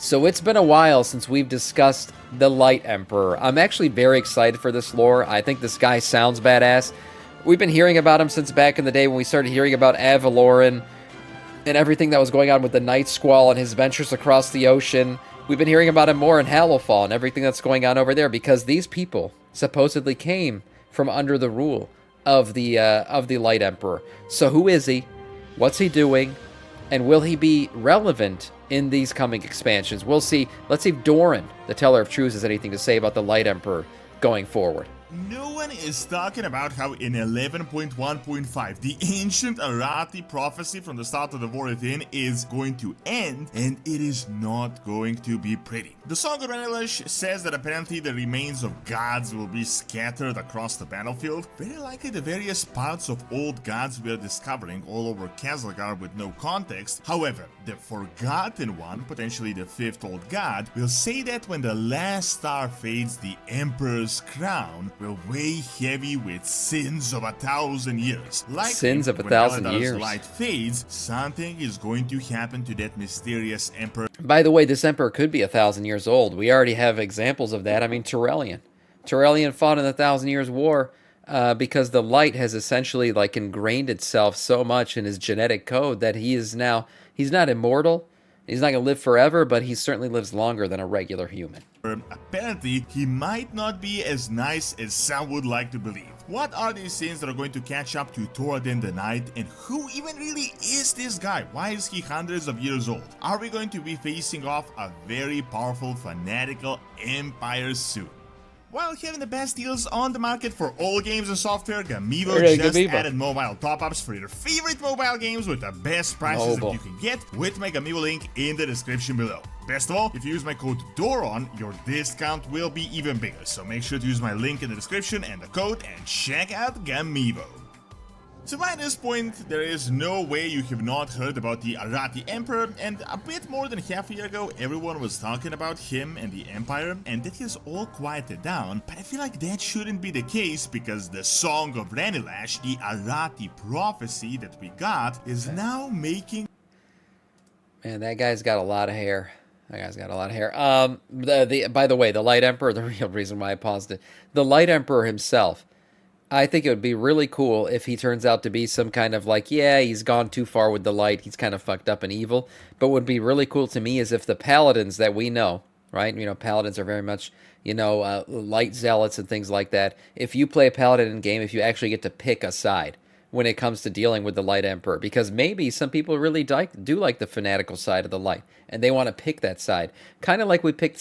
So it's been a while since we've discussed the Light Emperor. I'm actually very excited for this lore. I think this guy sounds badass. We've been hearing about him since back in the day when we started hearing about Avaloran and everything that was going on with the Night Squall and his ventures across the ocean. We've been hearing about him more in Hallowfall and everything that's going on over there because these people supposedly came from under the rule of the Light Emperor. So who is he? What's he doing? And will he be relevant in these coming expansions? We'll see. Let's see if Doran, the Teller of Truths, has anything to say about the Light Emperor going forward. No one is talking about how in 11.1.5 the ancient Arathi prophecy from the start of the War Within is going to end, and it is not going to be pretty. The Song of Ranilash says that apparently the remains of gods will be scattered across the battlefield. Very likely the various parts of old gods we are discovering all over Kazlagar with no context. However, the Forgotten One, potentially the fifth old god, will say that when the last star fades, the Emperor's crown will weigh heavy with sins of 1,000 years. Likely, sins of when 1,000 Belladar's years. light fades, something is going to happen to that mysterious emperor. By the way, this emperor could be 1,000 years old. We already have examples of that. I mean, Turellian. Turellian fought in the 1,000 Years' War because the light has essentially like ingrained itself so much in his genetic code that he's not immortal. He's not going to live forever, but he certainly lives longer than a regular human. Apparently, he might not be as nice as some would like to believe. What are these sins that are going to catch up to Thoradin the Knight, and who even really is this guy? Why is he hundreds of years old? Are we going to be facing off a very powerful fanatical empire soon? While having the best deals on the market for all games and software, Gamivo just added mobile top-ups for your favorite mobile games with the best prices that you can get with my Gamivo link in the description below. Best of all, if you use my code DORON, your discount will be even bigger, so make sure to use my link in the description and the code and check out Gamivo. So by this point, there is no way you have not heard about the Arathi Emperor, and a bit more than half a year ago, everyone was talking about him and the Empire, and that has all quieted down, but I feel like that shouldn't be the case because the Song of Ranilash, the Arathi prophecy that we got, is now making... Man, that guy's got a lot of hair. That guy's got a lot of hair. By the way, the Light Emperor, the real reason why I paused it, the Light Emperor himself, I think it would be really cool if he turns out to be some kind of like, yeah, he's gone too far with the light. He's kind of fucked up and evil. But what would be really cool to me is if the paladins that we know, right? You know, paladins are very much, light zealots and things like that. If you play a paladin in game, if you actually get to pick a side when it comes to dealing with the Light Emperor, because maybe some people really do like the fanatical side of the light, and they want to pick that side. Kind of like we picked,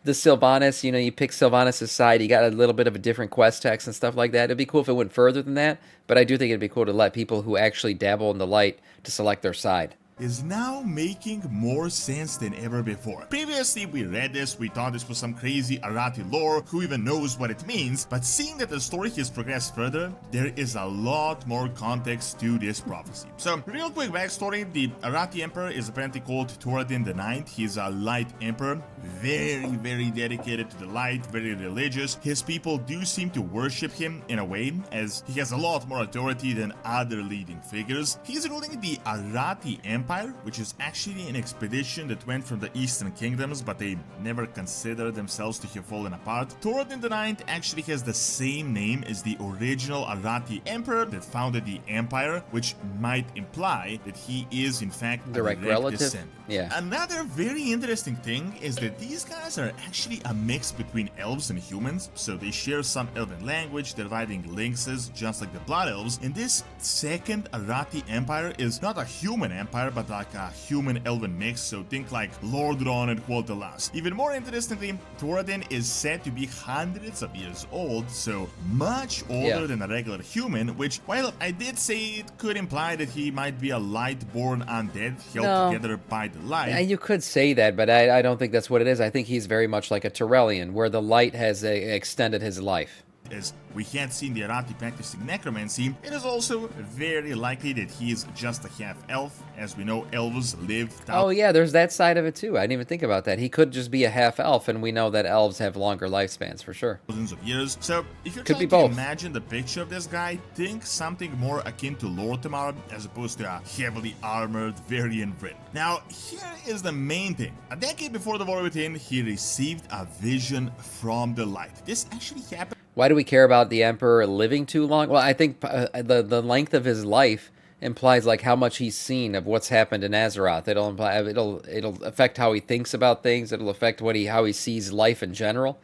the Sylvanas, you pick Sylvanas' side, you got a little bit of a different quest text and stuff like that. It'd be cool if it went further than that, but I do think it'd be cool to let people who actually dabble in the light to select their side. Is now making more sense than ever before. Previously, we read this, we thought this was some crazy Arathi lore, who even knows what it means, but seeing that the story has progressed further, there is a lot more context to this prophecy. So, real quick backstory, the Arathi Emperor is apparently called Thoradin the Ninth. He's a light emperor, very dedicated to the light, very religious. His people do seem to worship him in a way, as he has a lot more authority than other leading figures. He's ruling the Arathi Empire, which is actually an expedition that went from the Eastern Kingdoms, but they never considered themselves to have fallen apart. Thoradin the Ninth actually has the same name as the original Arathi Emperor that founded the Empire, which might imply that he is in fact a direct relative. Descendant. Yeah. Another very interesting thing is that these guys are actually a mix between elves and humans, so they share some elven language, they're riding lynxes just like the Blood Elves, and this second Arathi Empire is not a human empire, but like a human-elven mix, so think like Lordron and Qualtalas. Even more interestingly, Thoradin is said to be hundreds of years old, so much older than a regular human, which, while I did say it could imply that he might be a light-born undead held together by the light. Yeah, you could say that, but I don't think that's what it is. I think he's very much like a Turellian, where the light has extended his life. as we had seen the Arathi practicing necromancy, it is also very likely that he is just a half-elf. As we know, elves live Oh yeah, there's that side of it too. I didn't even think about that. He could just be a half elf, and we know that elves have longer lifespans for sure. thousands of years. So if you're Could be trying to both. imagine the picture of this guy, think something more akin to Lord Tamar as opposed to a heavily armored Varian Brit. Now, here is the main thing. A decade before the War Within, he received a vision from the light. This actually happened. Why do we care about the Emperor living too long? Well, I think the length of his life implies like how much he's seen of what's happened in Azeroth. It'll affect how he thinks about things. It'll affect how he sees life in general.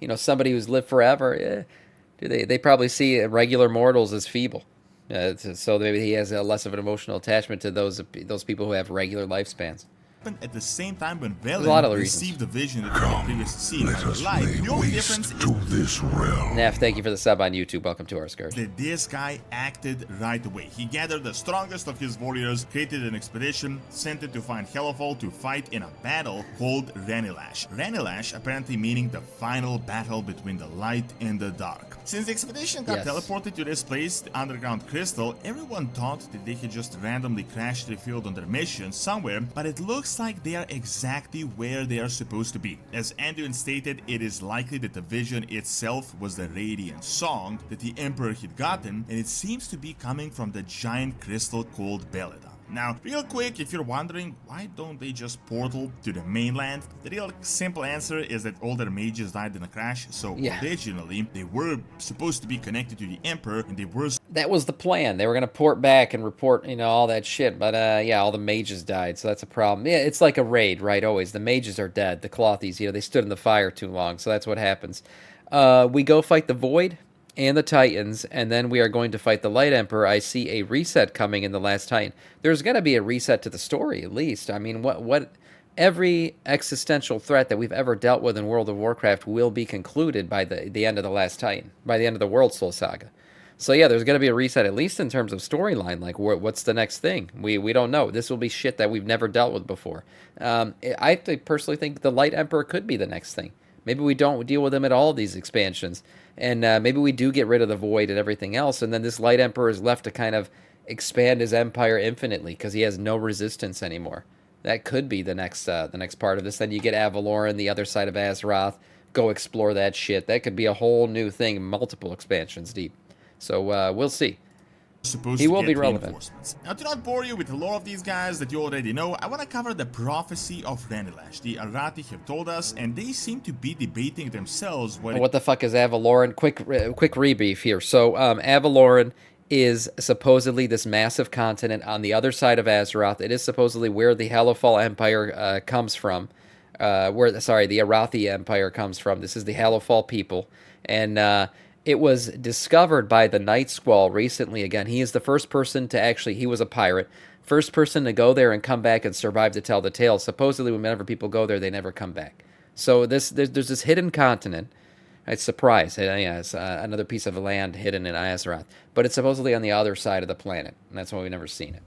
You know, somebody who's lived forever, they probably see regular mortals as feeble. So maybe he has a less of an emotional attachment to those people who have regular lifespans. At the same time when a lot of Velen reasons. received the vision that we had previously seen by the light, the only difference is this realm. Neff, thank you for the sub on YouTube. Welcome to our skirt. that this guy acted right away. He gathered the strongest of his warriors, created an expedition, sent it to find Hellfall to fight in a battle called Ranilash. Ranilash apparently meaning the final battle between the light and the dark. Since the expedition got Yes. teleported to this place, the underground crystal, everyone thought that they had just randomly crashed revealed on their mission somewhere, but it looks like they are exactly where they are supposed to be. As Anduin stated, it is likely that the vision itself was the Radiant Song that the Emperor had gotten, and it seems to be coming from the giant crystal called Belladar. Now, real quick, if you're wondering why don't they just portal to the mainland, the real simple answer is that all their mages died in a crash, so Yeah. originally they were supposed to be connected to the Emperor, and they were That was the plan. They were going to port back and report, all that shit. But yeah, all the mages died, so that's a problem. Yeah, it's like a raid, right? Always. The mages are dead. The Clothies, they stood in the fire too long, so that's what happens. We go fight the Void and the Titans, and then we are going to fight the Light Emperor. I see a reset coming in the last Titan. There's going to be a reset to the story, at least. I mean, what every existential threat that we've ever dealt with in World of Warcraft will be concluded by the end of the last Titan, by the end of the World Soul Saga. So yeah, there's going to be a reset, at least in terms of storyline. Like, what's the next thing? We don't know. This will be shit that we've never dealt with before. Personally think the Light Emperor could be the next thing. Maybe we don't deal with him at all these expansions, and maybe we do get rid of the Void and everything else, and then this Light Emperor is left to kind of expand his empire infinitely because he has no resistance anymore. That could be the next part of this. Then you get Avaloran, the other side of Azeroth. Go explore that shit. That could be a whole new thing, multiple expansions deep. So we'll see. supposed He to will get be relevant. reinforcements. Now, to not bore you with the lore of these guys that you already know, I want to cover the prophecy of Ranilash. The Arathi have told us, and they seem to be debating themselves What the fuck is Avaloran? Quick rebrief here. So Avaloran is supposedly this massive continent on the other side of Azeroth. It is supposedly where the Hellfall Empire comes from. The Arathi Empire comes from. This is the Hellfall people, and it was discovered by the Night Squall recently. Again, he is the first person to he was a pirate, first person to go there and come back and survive to tell the tale. Supposedly, whenever people go there, they never come back. So there's this hidden continent. It's surprise. It's another piece of land hidden in Azeroth, but it's supposedly on the other side of the planet, and that's why we've never seen it.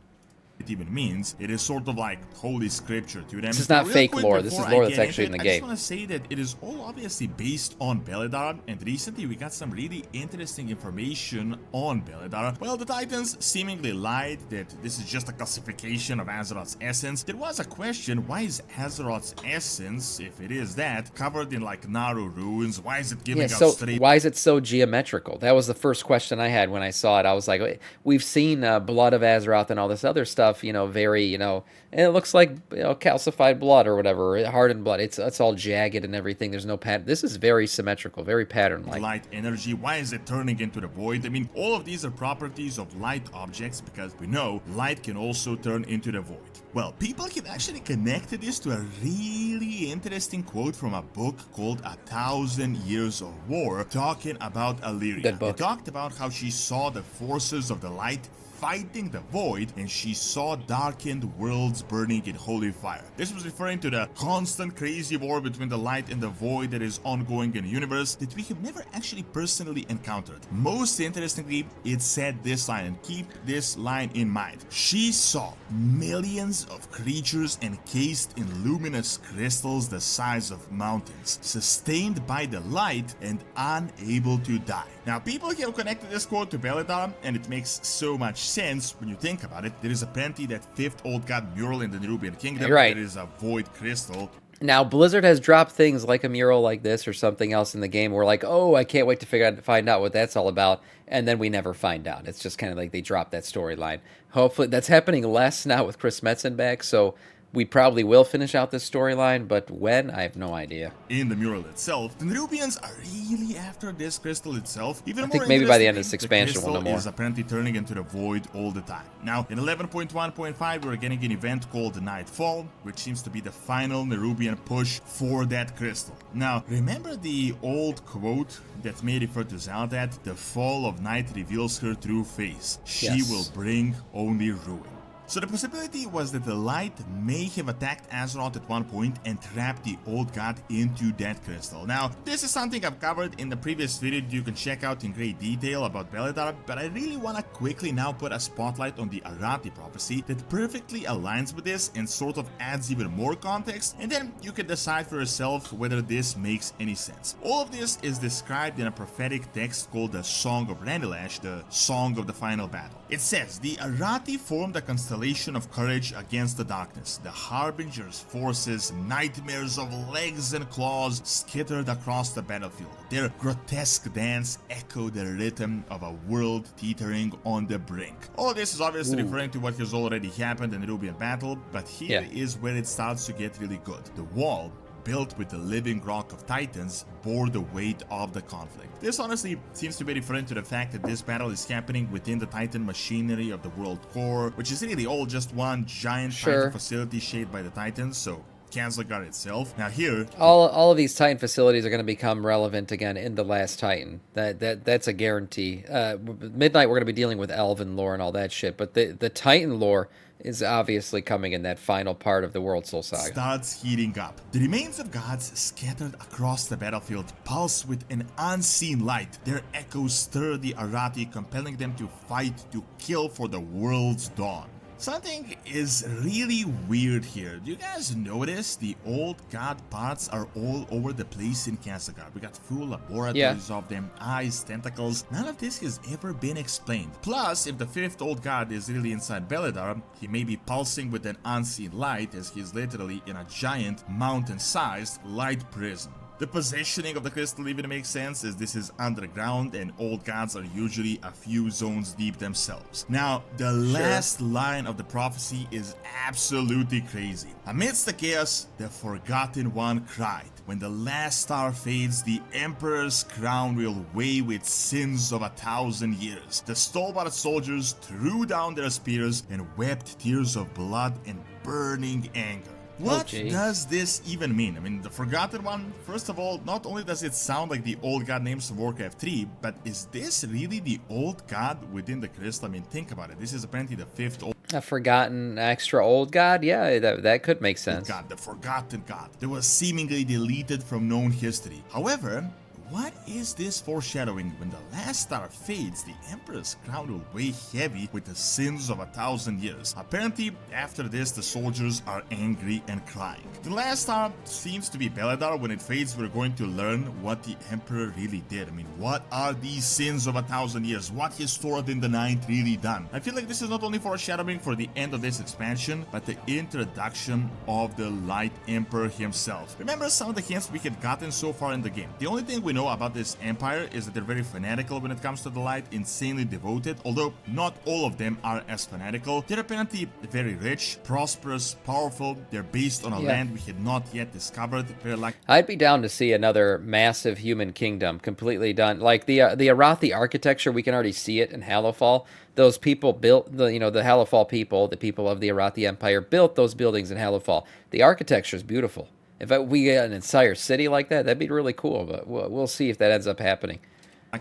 it even means. It is sort of like holy scripture to them. This is not Real fake quick, lore. This before is lore I that's get actually into in the it, I game. just want to say that it is all obviously based on Belladar, and recently we got some really interesting information on Belladar. Well, the Titans seemingly lied that this is just a classification of Azeroth's essence. There was a question, why is Azeroth's essence, if it is that, covered in like Naru ruins? Why is it giving Yeah, out so straight why is it so geometrical? That was the first question I had when I saw it. I was like, we've seen Blood of Azeroth and all this other stuff, very, and it looks like calcified blood or whatever, or hardened blood. It's all jagged and everything. There's no pattern. This is very symmetrical, very pattern-like. light energy? Why is it turning into the void? I mean, all of these are properties of light objects because we know light can also turn into the void. Well, people have actually connected this to a really interesting quote from a book called 1,000 Years of War, talking about Illyria. Good book. It talked about how she saw the forces of the light fighting the void, and she saw darkened worlds burning in holy fire. This was referring to the constant crazy war between the light and the void that is ongoing in the universe that we have never actually personally encountered. Most interestingly, it said this line, and keep this line in mind. She saw millions of creatures encased in luminous crystals the size of mountains, sustained by the light and unable to die. Now, people have connected this quote to Belladar, and it makes so much sense when you think about it. There is apparently that 5th Old God mural in the Nerubian Kingdom. You're right. There is a void crystal. Now, Blizzard has dropped things like a mural like this or something else in the game. We're like, oh, I can't wait to find out what that's all about. And then we never find out. It's just kind of like they drop that storyline. Hopefully, that's happening less now with Chris Metzen back. So we probably will finish out this storyline, but when, I have no idea. In the mural itself, the Nerubians are really after this crystal itself. Even I more think maybe by the end of this interestingly, expansion we'll know the crystal more. is apparently turning into the void all the time. Now, in 11.1.5, we're getting an event called the Nightfall, which seems to be the final Nerubian push for that crystal. Now, remember the old quote that may refer to Xal'atath? The fall of night reveals her true face. She Yes. will bring only ruin. So the possibility was that the light may have attacked Azeroth at one point and trapped the old god into that crystal. Now, this is something I've covered in the previous video that you can check out in great detail about Belladar, but I really want to quickly now put a spotlight on the Arathi prophecy that perfectly aligns with this and sort of adds even more context, and then you can decide for yourself whether this makes any sense. All of this is described in a prophetic text called the Song of Ranilash, the Song of the Final Battle. It says, the Arathi formed a constellation of courage against the darkness. The Harbinger's forces, nightmares of legs and claws, scattered across the battlefield. Their grotesque dance echoed the rhythm of a world teetering on the brink. All of this is obviously referring to what has already happened in the Nerubian battle, but here is where it starts to get really good. The wall, built with the living rock of titans, bore the weight of the conflict. This honestly seems to be referring to the fact that this battle is happening within the titan machinery of the world core, which is really all just one giant titan facility shaped by the titans, so Kazlagar itself. Now here, all of these Titan facilities are going to become relevant again in the last Titan. That's a guarantee. Midnight, we're going to be dealing with Elven lore and all that shit, but the Titan lore is obviously coming in that final part of the World Soul Saga. Starts heating up. The remains of gods scattered across the battlefield pulse with an unseen light. Their echoes stir the Arathi, compelling them to fight, to kill for the world's dawn. Something is really weird here. Do you guys notice the old god parts are all over the place in Kazlagar? We got full laboratories of them, eyes, tentacles. None of this has ever been explained. Plus, if the 5th old god is really inside Belladar, he may be pulsing with an unseen light as he's literally in a giant mountain-sized light prism. The positioning of the crystal even makes sense, as this is underground and old gods are usually a few zones deep themselves. Now, the last line of the prophecy is absolutely crazy. Amidst the chaos, the Forgotten One cried, when the last star fades, the Emperor's crown will weigh with sins of 1,000 years. The stalwart soldiers threw down their spears and wept tears of blood and burning anger. What does this even mean? I mean, the Forgotten One, first of all, not only does it sound like the old god names of Warcraft 3, but is this really the old god within the crystal? I mean, think about it. This is apparently the 5th old A forgotten extra old god? Yeah, that could make sense. god, the Forgotten God, that was seemingly deleted from known history. However, what is this foreshadowing? When the last star fades, the Emperor's crown will weigh heavy with the sins of 1,000 years. Apparently, after this, the soldiers are angry and crying. The last star seems to be Belladar. When it fades, we're going to learn what the Emperor really did. I mean, what are these sins of 1,000 years? What has Thoradin the Ninth really done? I feel like this is not only foreshadowing for the end of this expansion, but the introduction of the Light Emperor himself. Remember some of the hints we had gotten so far in the game. The only thing we know about this empire is that they're very fanatical when it comes to the light, insanely devoted, although not all of them are as fanatical. They're apparently very rich, prosperous, powerful. They're based on a land we had not yet discovered. They're like, I'd be down to see another massive human kingdom completely done. Like the Arathi architecture, we can already see it in Hallowfall. Those people built the Hallowfall people, the people of the Arathi Empire, built those buildings in Hallowfall. The architecture is beautiful. If we get an entire city like that, that'd be really cool. But we'll see if that ends up happening.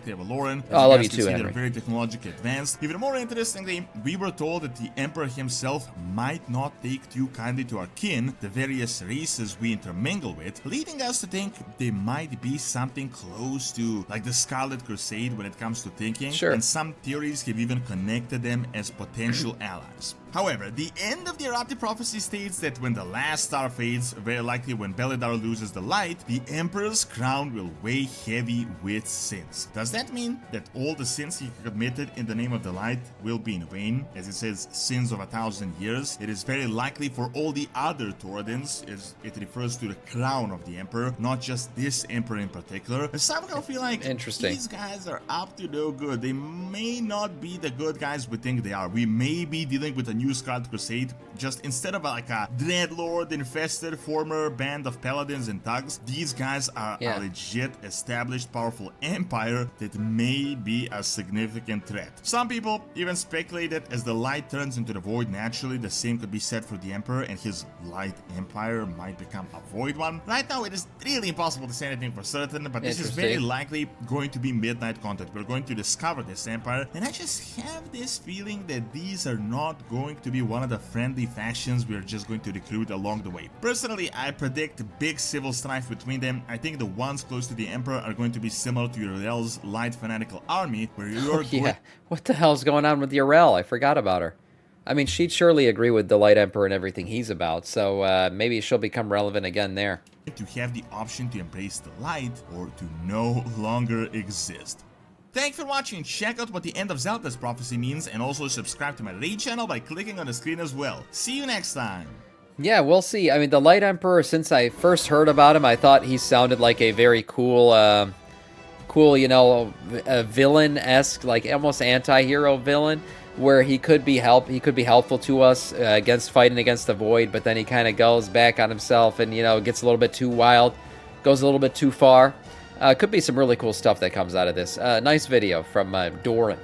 they have a Lauren. Oh, I love you too, Henry. They're very technologically advanced. Even more interestingly, we were told that the Emperor himself might not take too kindly to our kin, the various races we intermingle with, leading us to think they might be something close to like the Scarlet Crusade when it comes to thinking. Sure. And some theories have even connected them as potential allies. However, the end of the Arathi prophecy states that when the last star fades, very likely when Belladar loses the light, the Emperor's crown will weigh heavy with sins. Does that mean that all the sins he committed in the name of the light will be in vain? As it says, sins of 1,000 years. It is very likely for all the other Tordens, as it refers to the crown of the Emperor, not just this Emperor in particular. Some kind of feel like these guys are up to no good. They may not be the good guys we think they are. We may be dealing with a new Scarlet Crusade, just instead of like a Dreadlord infested former band of paladins and thugs, these guys are a legit established powerful empire that may be a significant threat. Some people even speculate that as the light turns into the void naturally, the same could be said for the Emperor and his light empire might become a void one. Right now it is really impossible to say anything for certain, but this is very likely going to be midnight content. We're going to discover this empire, and I just have this feeling that these are not going to be one of the friendly factions we're just going to recruit along the way. Personally, I predict big civil strife between them. I think the ones close to the Emperor are going to be similar to Urel's light fanatical army, where you're what the hell's going on with Urel? I forgot about her. I mean, she'd surely agree with the Light Emperor and everything he's about, so maybe she'll become relevant again there. To have the option to embrace the light or to no longer exist. Thanks for watching. Check out what the end of Zelda's prophecy means and also subscribe to my raid channel by clicking on the screen as well. See you next time. Yeah, we'll see. I mean, the Light Emperor, since I first heard about him, I thought he sounded like a very cool, you know, a villain-esque, like almost anti-hero villain, where he could be helpful to us against fighting against the Void, but then he kind of goes back on himself and, you know, gets a little bit too wild, goes a little bit too far. Could be some really cool stuff that comes out of this. Nice video from Doran.